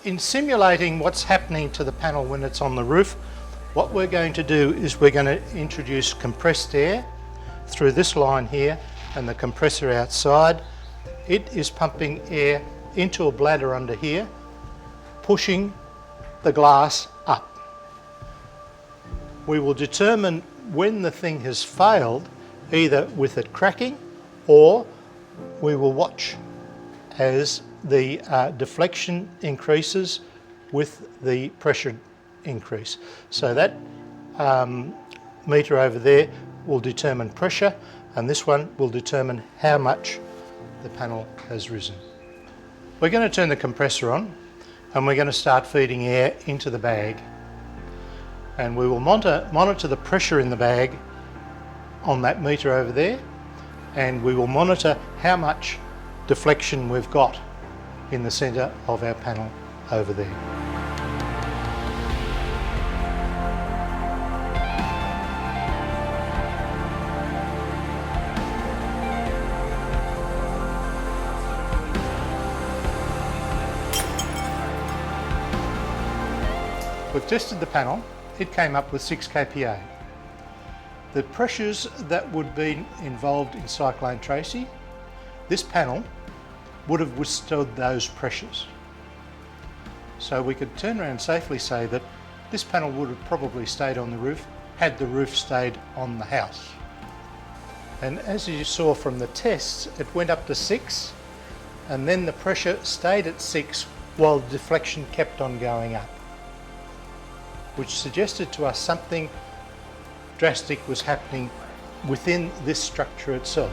In simulating what's happening to the panel when it's on the roof, what we're going to do is we're going to introduce compressed air through this line here and the compressor outside. It is pumping air into a bladder under here, pushing the glass up. We will determine when the thing has failed, either with it cracking, or we will watch as the deflection increases with the pressure increase. So that meter over there will determine pressure, and this one will determine how much the panel has risen. We're going to turn the compressor on and we're going to start feeding air into the bag, and we will monitor the pressure in the bag on that meter over there, and we will monitor how much deflection we've got in the centre of our panel over there. We've tested the panel. It came up with 6 kPa. The pressures that would be involved in Cyclone Tracy, this panel would have withstood those pressures. So we could turn around and safely say that this panel would have probably stayed on the roof had the roof stayed on the house. And as you saw from the tests, it went up to 6, and then the pressure stayed at 6 while the deflection kept on going up, which suggested to us something drastic was happening within this structure itself.